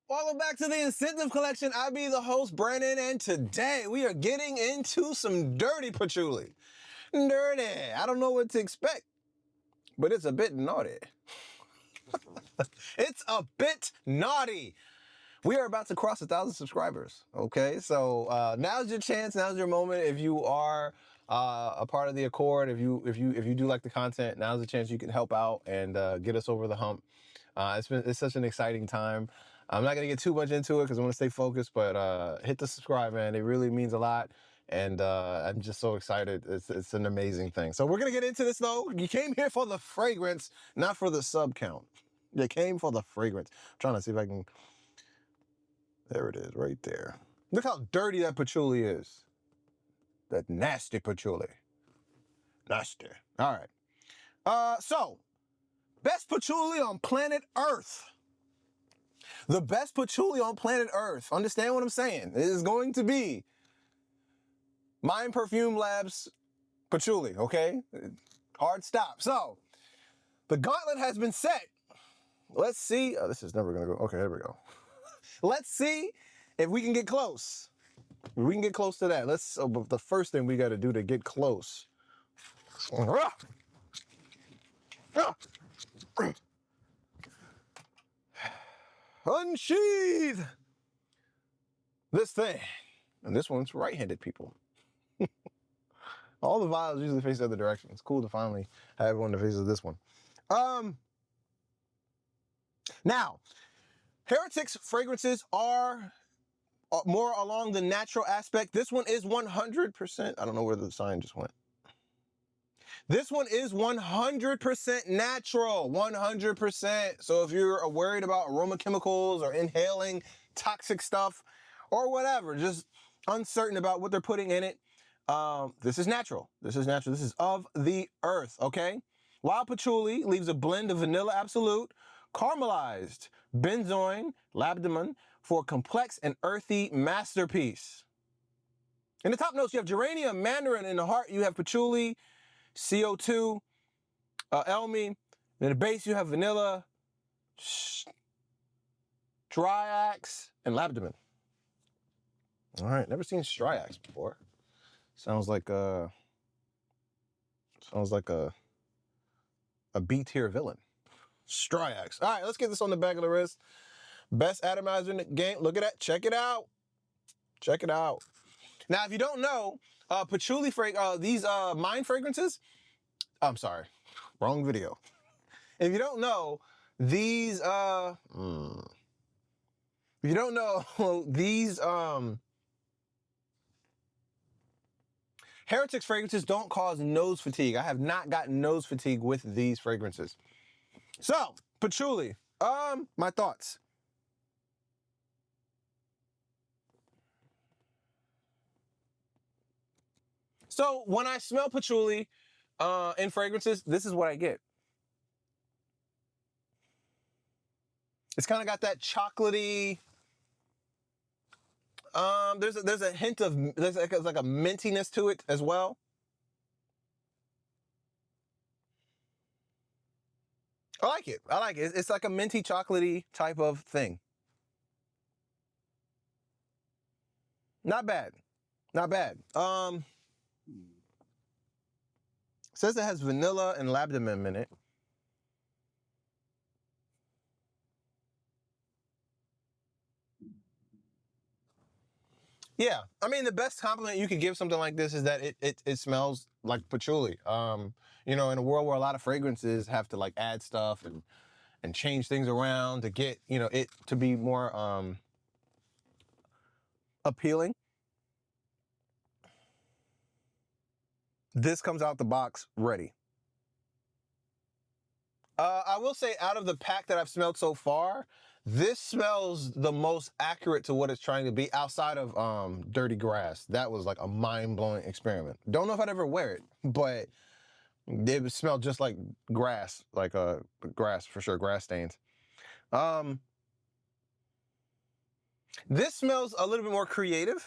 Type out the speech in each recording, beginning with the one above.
Welcome back to the InScentive Collection. I be the host, Brandon, and today we are getting into some dirty patchouli. Dirty. I don't know what to expect, but it's a bit naughty. It's a bit naughty. We are about to cross 1,000 subscribers. Okay, so now's your chance. Now's your moment. If you are a part of the Accord, if you do like the content, now's the chance you can help out and get us over the hump. It's such an exciting time. I'm not gonna get too much into it because I want to stay focused, but hit the subscribe, man. It really means a lot, and I'm just so excited. It's an amazing thing. So we're gonna get into this though. You came here for the fragrance, not for the sub count. You came for the fragrance. I'm trying to see if I can. There it is, right there. Look how dirty that patchouli is. That nasty patchouli. Nasty. All right. So, best patchouli on planet Earth. The best patchouli on planet Earth. Understand what I'm saying? It is going to be Mind Perfume Labs patchouli, okay? Hard stop. So, the gauntlet has been set. Let's see. Oh, this is never going to go. Okay, there we go. Let's see if we can get close. If we can get close to that. But the first thing we got to do to get close. Unsheathe this thing. And this one's right-handed, people. All the vials usually face the other direction. It's cool to finally have everyone that faces this one. Now, Heretic's fragrances are more along the natural aspect. This one is 100%. I don't know where the sign just went. This one is 100% natural, 100%. So if you're worried about aroma chemicals or inhaling toxic stuff or whatever, just uncertain about what they're putting in it, this is natural. This is natural. This is of the earth, okay? Wild patchouli leaves a blend of vanilla absolute, caramelized benzoin, labdanum for a complex and earthy masterpiece. In the top notes, you have geranium, mandarin. In the heart, you have patchouli, CO2, Elemi. In the base, you have vanilla, Styrax, and Labdanum. All right, never seen Styrax before. Sounds like a B tier villain. Styrax. All right, let's get this on the back of the wrist. Best atomizer in the game. Look at that. Check it out. Check it out. Now, if you don't know, patchouli these Mind fragrances. I'm sorry, wrong video. If you don't know, these if you don't know, these Heretic's fragrances don't cause nose fatigue. I have not gotten nose fatigue with these fragrances. So, patchouli, my thoughts. So when I smell patchouli in fragrances, this is what I get. It's kind of got that chocolatey. There's a hint of there's like a mintiness to it as well. I like it. I like it. It's like a minty chocolatey type of thing. Not bad. Not bad. Says it has vanilla and labdanum in it. Yeah, I mean, the best compliment you could give something like this is that it smells like patchouli. You know, in a world where a lot of fragrances have to like add stuff and change things around to get, you know, it to be more appealing. This comes out the box ready. I will say, out of the pack that I've smelled so far, this smells the most accurate to what it's trying to be outside of Dirty Grass. That was like a mind-blowing experiment. Don't know if I'd ever wear it, but it smelled just like grass, like grass for sure, grass stains. This smells a little bit more creative,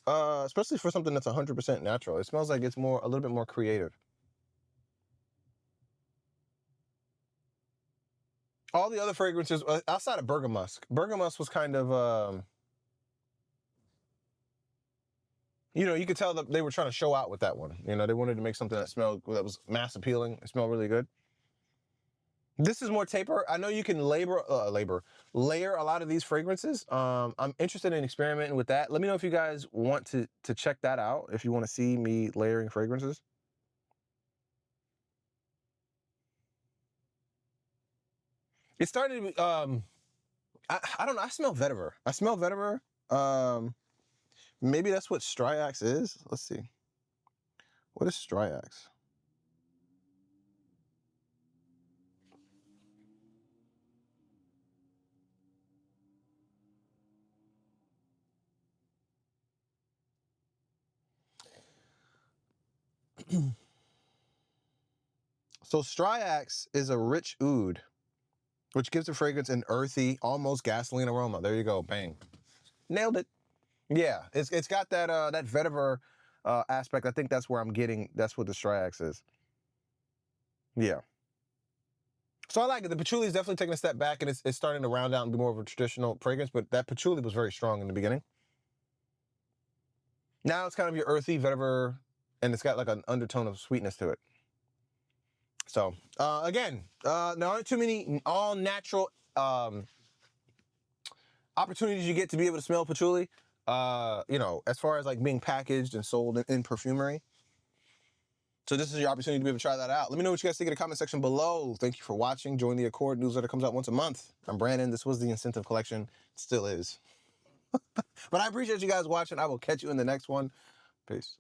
especially for something that's 100% natural. It smells like it's a little bit more creative. All the other fragrances, outside of Bergamusk was kind of, you know, you could tell that they were trying to show out with that one. You know, they wanted to make something that that was mass appealing. It smelled really good. This is more taper. I know you can layer a lot of these fragrances. I'm interested in experimenting with that. Let me know if you guys want to check that out, if you want to see me layering fragrances. It's starting to be, I don't know. I smell vetiver. Maybe that's what Styrax is. Let's see. What is Styrax? So Styrax is a rich oud, which gives the fragrance an earthy, almost gasoline aroma. There you go, bang. Nailed it. Yeah, it's got that that vetiver aspect. I think that's where I'm getting, that's what the Styrax is. Yeah. So I like it. The patchouli is definitely taking a step back, and it's starting to round out and be more of a traditional fragrance, but that patchouli was very strong in the beginning. Now it's kind of your earthy vetiver, and it's got like an undertone of sweetness to it. So again, there aren't too many all natural opportunities you get to be able to smell patchouli. You know, as far as like being packaged and sold in perfumery. So this is your opportunity to be able to try that out. Let me know what you guys think in the comment section below. Thank you for watching. Join the Accord newsletter. Comes out once a month. I'm Brandon. This was the InScentive Collection. It still is. But I appreciate you guys watching. I will catch you in the next one. Peace.